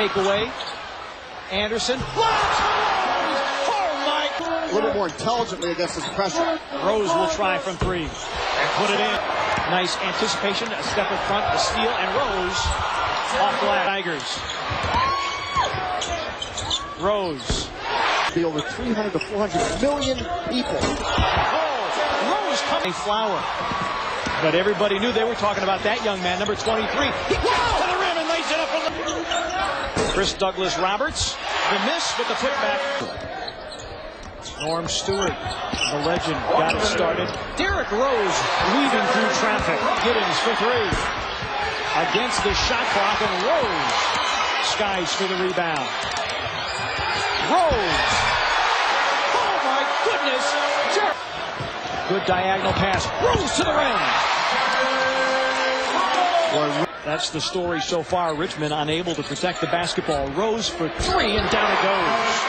takeaway. Anderson. Oh my! A little more intelligently against this pressure. Rose will try from three and put it in. Nice anticipation, a step in front, a steal, and Rose off glass. Tigers. Rose. Be over 300 to 400 million people. Oh, Rose coming flower. But everybody knew they were talking about that young man, number 23. He gets to the rim and lays it up from the... Chris Douglas Roberts, the miss with the putback. Norm Stewart, the legend, got it started. Derrick Rose weaving through traffic. Giddens for three. Against the shot clock, and Rose skies for the rebound. Rose! Oh my goodness! Derrick! Good diagonal pass. Rose to the rim. That's the story so far. Richmond unable to protect the basketball. Rose for three, and down it goes.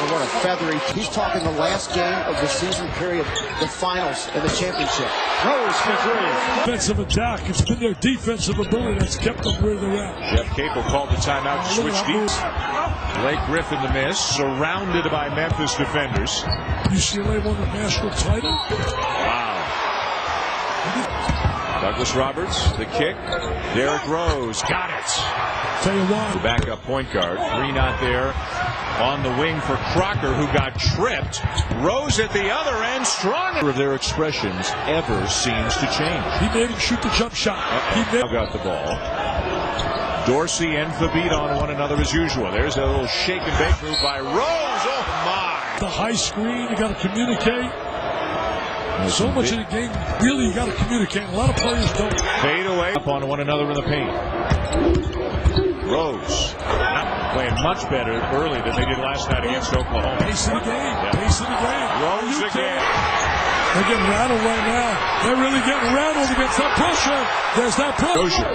And what a feathery. He's talking the last game of the season period, the finals and the championship. Rose for three. Defensive attack. It's been their defensive ability that's kept them where they're at. Jeff Capel called the timeout to switch deep. Blake Griffin the miss, surrounded by Memphis defenders. UCLA won the national title. Wow. Douglas Roberts, the kick. Derrick Rose, got it. Tell you what. The backup point guard. Three not there. On the wing for Crocker, who got tripped. Rose at the other end, stronger. Of their expressions ever seems to change. He made him shoot the jump shot. He got the ball. Dorsey and Thabit on one another as usual. There's a little shake and bake move by Rose. Oh my! The high screen, you got to communicate. So much of the game, really, you got to communicate. A lot of players don't. Fade away up on one another in the paint. Rose playing much better early than they did last night against Oklahoma. Pace of the game. Yeah. Pace of the game. Rose again. They're getting rattled right now. They're really getting rattled against that pressure. There's that pressure.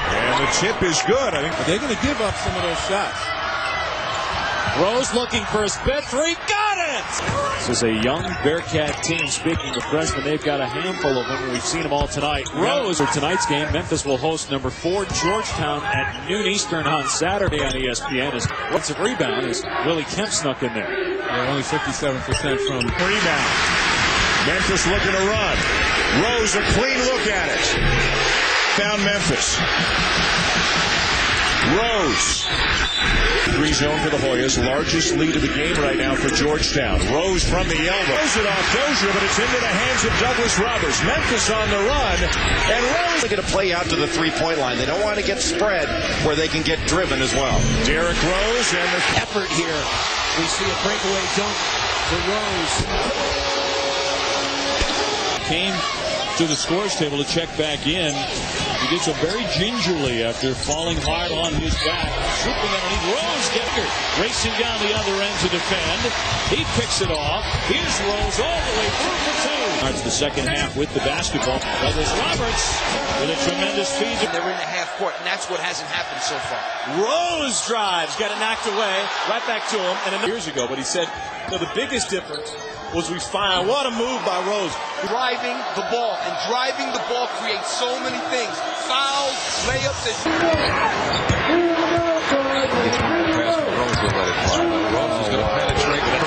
And the tip is good. I think they're going to give up some of those shots. Rose looking for a spit three. Got it! This is a young Bearcat team. Speaking of freshmen, they've got a handful of them. We've seen them all tonight. Rose for tonight's game. Memphis will host number 4 Georgetown at noon Eastern on Saturday on ESPN. His offensive rebound is Willie Kemp snuck in there. Yeah, only 57% from rebound. Memphis looking to run. Rose a clean look at it. Found Memphis. Rose. 3 zone for the Hoyas. Largest lead of the game right now for Georgetown. Rose from the elbow. Throws it off Dozier, but it's into the hands of Douglas Roberts. Memphis on the run. And Rose. They're going to play out to the three-point line. They don't want to get spread where they can get driven as well. Derrick Rose and the effort here. We see a breakaway dunk for Rose. Came to the scores table to check back in. He did so very gingerly after falling hard on his back. Swooping underneath. Rose Getter racing down the other end to defend. He picks it off. Here's Rose all the way through for 2. Starts the second half with the basketball. Douglas Roberts with a tremendous feed. They're in the half court, and that's what hasn't happened so far. Rose drives, got it knocked away, right back to him. And years ago, but he said, the biggest difference was we find what a move by Rose. Driving the ball, and driving the ball creates so many things. Fouls, layups, and... Rose will let it fly. Rose is going to penetrate the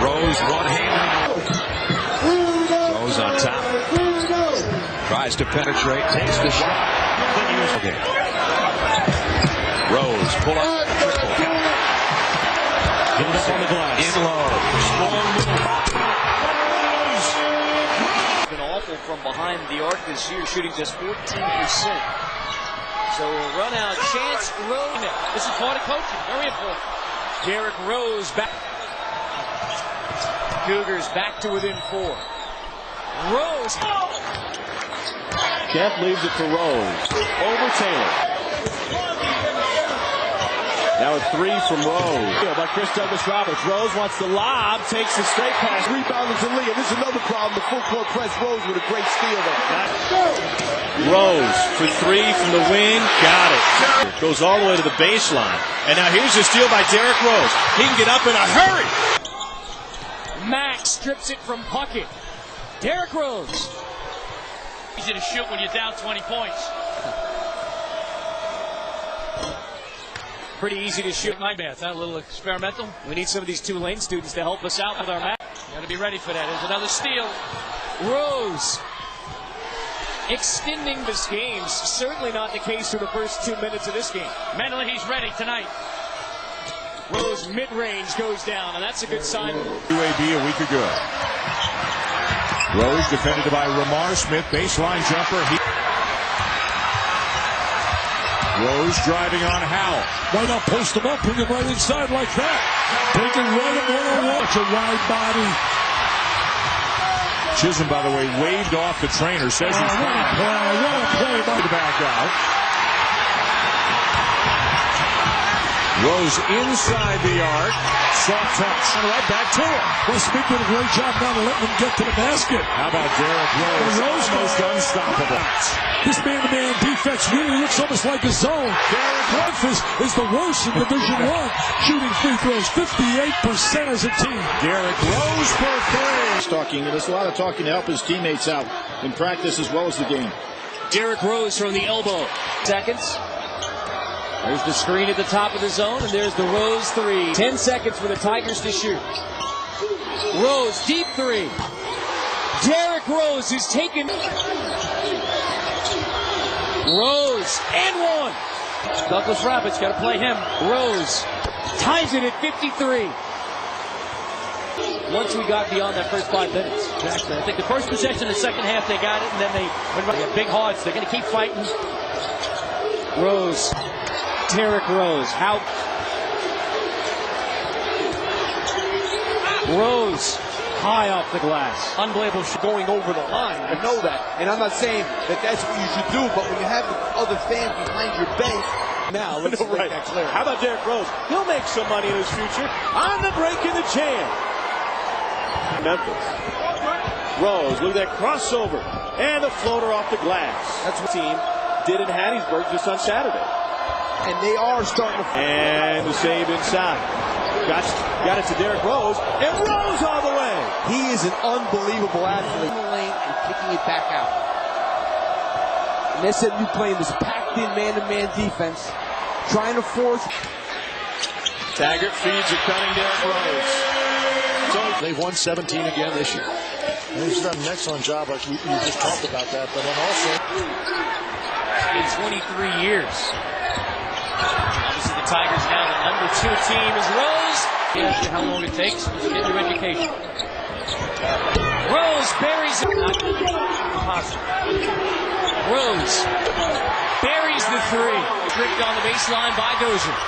Rose one-handed. Rose on top. Tries to penetrate, takes the shot. Okay. Rose pull up. Get it up on the glass. In low. Strong move. Been awful from behind the arc this year, shooting just 14%. So a run out chance. Rose. This is part of coaching. Very important. Derrick Rose back. Cougars back to within 4. Rose. Jeff leaves it for Rose. Over Taylor. Now a 3 from Rose. By Chris Douglas Roberts. Rose wants the lob, takes the straight pass. Rebounding to Lee. And this is another problem. The full court press. Rose with a great steal there. Rose for 3 from the wing. Got it. Goes all the way to the baseline. And now here's the steal by Derrick Rose. He can get up in a hurry. Max strips it from Puckett. Derrick Rose. Easy to shoot when you're down 20 points. Pretty easy to shoot. My bad. That a little experimental. We need some of these Tulane students to help us out with our match. Got to be ready for that. There's another steal. Rose extending this game. Certainly not the case for the first 2 minutes of this game. Mentally, he's ready tonight. Rose mid-range goes down, and that's a good sign. UAB a week ago. Rose defended by Ramar Smith. Baseline jumper. Rose driving on Howell. Why not post him up, bring him right inside like that? Take him right at 1-on-1. It's a wide body. Chisholm, by the way, waved off the trainer. Says he's what a play by the back out. Rose inside the arc. Soft touch. Right back to him. Well, Smith did a great job not letting him get to the basket. How about Derrick Rose? Rose almost unstoppable. This man-to-man defense really looks almost like a zone. Memphis is the worst in Division I. Shooting free throws 58% as a team. Derrick Rose for three. Talking, and there's a lot of talking to help his teammates out in practice as well as the game. Derrick Rose from the elbow. Seconds. There's the screen at the top of the zone, and there's the Rose three. 10 seconds for the Tigers to shoot. Rose, deep three. Derrick Rose is taken. Rose, and one. Douglas Roberts, got to play him. Rose ties it at 53. Once we got beyond that first 5 minutes. Exactly. I think the first possession, the second half, they got it, and then they got big hearts. They're going to keep fighting. Rose. Derrick Rose. How? Rose. High off the glass. Unbelievable going over the line. I know that. And I'm not saying that that's what you should do, but when you have the other fans behind your bench, now let's make that clear. How about Derrick Rose? He'll make some money in his future on the break in the jam. Memphis. Rose, look at that crossover. And the floater off the glass. That's what the team did in Hattiesburg just on Saturday. And they are starting to... And the save inside. Got it to Derrick Rose. And Rose all the way. He is an unbelievable athlete. In the lane and kicking it back out. And they said you playing this packed-in man-to-man defense. Trying to force... Taggart feeds a cutting Derrick Rose. They've won 17 again this year. He's done an excellent job, like you just talked about that, but then also... In 23 years. Obviously the Tigers now the number 2 team is Rose. Ask you how long it takes to get your education. Rose buries it. Not possible. Rose buries the 3. Tricked on the baseline by Dozier.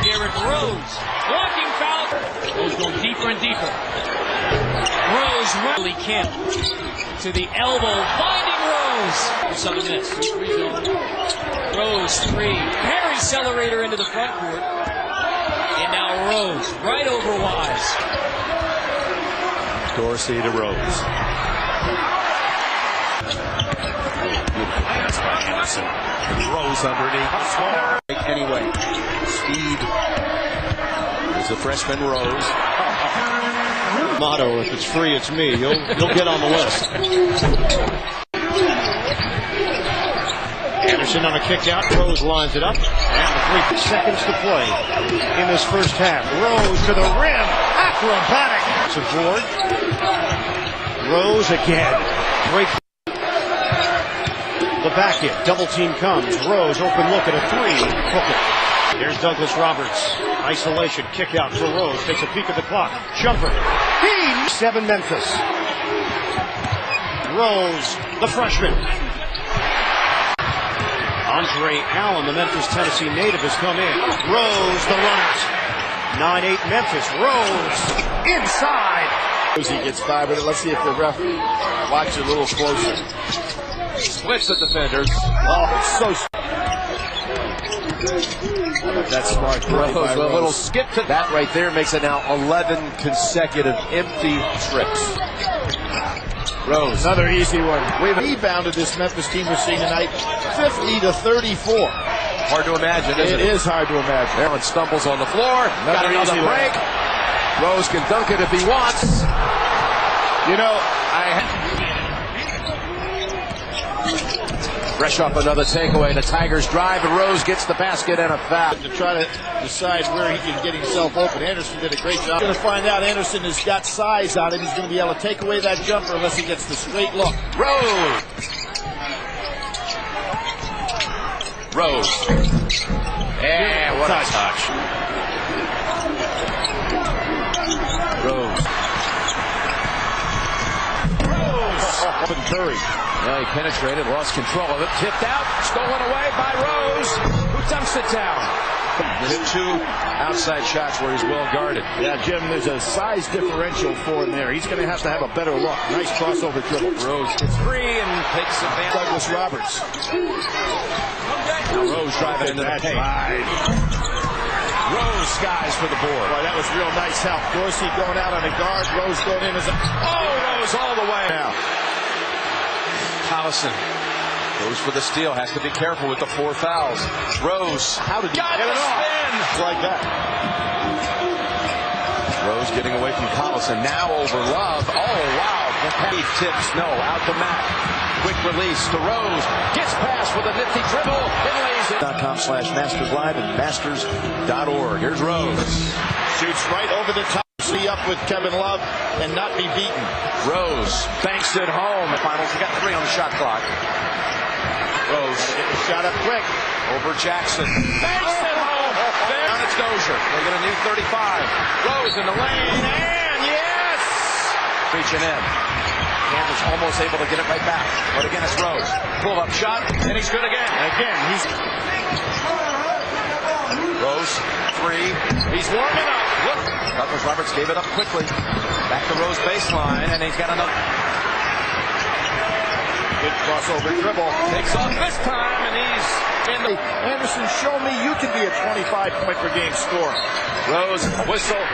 Derrick Rose. Walking foul. Rose going deeper and deeper. Rose really Kemp to the elbow. Finding Rose. 7 minutes. Rose 3. Perry accelerator into the front court. And now Rose right over Wise. Dorsey to Rose. Pass by Anderson. Rose underneath. Anyway, speed is the freshman Rose. Motto: if it's free, it's me. You'll get on the list. Anderson on a kick out. Rose lines it up. And 3 seconds to play in this first half. Rose to the rim. Acrobatic. Support. Rose again. Great. The back in. Double team comes. Rose open look at a 3. Hook it. Here's Douglas Roberts. Isolation. Kick out for Rose. Takes a peek at the clock. Jumper. 7 Memphis. Rose, the freshman. Andre Allen, the Memphis, Tennessee native, has come in. Rose, the runners. 9-8 Memphis. Rose, inside. He gets by, but let's see if the ref watches a little closer. Splits the defenders. Oh, it's so... That's smart play by Rose. A little skip to that right there makes it now 11 consecutive empty trips. Rose, another easy one. We've rebounded this Memphis team we're seeing tonight, 50-34. Hard to imagine, isn't it? It is hard to imagine. Aaron stumbles on the floor. Got another break. Rose can dunk it if he wants. You know, Fresh off another takeaway. The Tigers drive, and Rose gets the basket and a foul. To try to decide where he can get himself open. Anderson did a great job. Going to find out Anderson has got size on him. He's going to be able to take away that jumper unless he gets the straight look. Rose. And what a touch. Rose. Open Curry. Yeah, he penetrated, lost control of it, tipped out, stolen away by Rose, who dumps it down. There's 2 outside shots where he's well guarded. Yeah, Jim, there's a size differential for him there. He's going to have a better look. Nice crossover dribble. Rose gets free and takes advantage. Douglas Roberts. Now Rose driving into the paint. Right. Rose skies for the board. Boy, that was real nice help. Dorsey going out on a guard. Rose going in as a... Rose all the way now. Collison goes for the steal. Has to be careful with the 4 fouls. Rose. How did he get it off? Spin. Like that. Rose getting away from Collison. Now over Love. Oh, wow. He tips. No, out the mat. Quick release to Rose. Gets past with a nifty dribble. And lays it. .com/MastersLive and Masters.org. Here's Rose. Shoots right over the top. See up with Kevin Love and not be beaten. Rose banks it home. Finals. He got 3 on the shot clock. Rose get the shot up quick. over Jackson. Banks it home. Down it's Dozier. They're going to need 35. Rose in the lane. And yes! Reaching in. Kansas almost able to get it right back. But again, it's Rose. Pull up shot. And he's good again. Again, he's... Rose, 3. He's warming up. Look. Douglas Roberts gave it up quickly. Back to Rose baseline. And he's got another. Good crossover dribble. Takes off this time. And he's in the... Anderson, show me you can be a 25-point per game scorer. Rose, a whistle.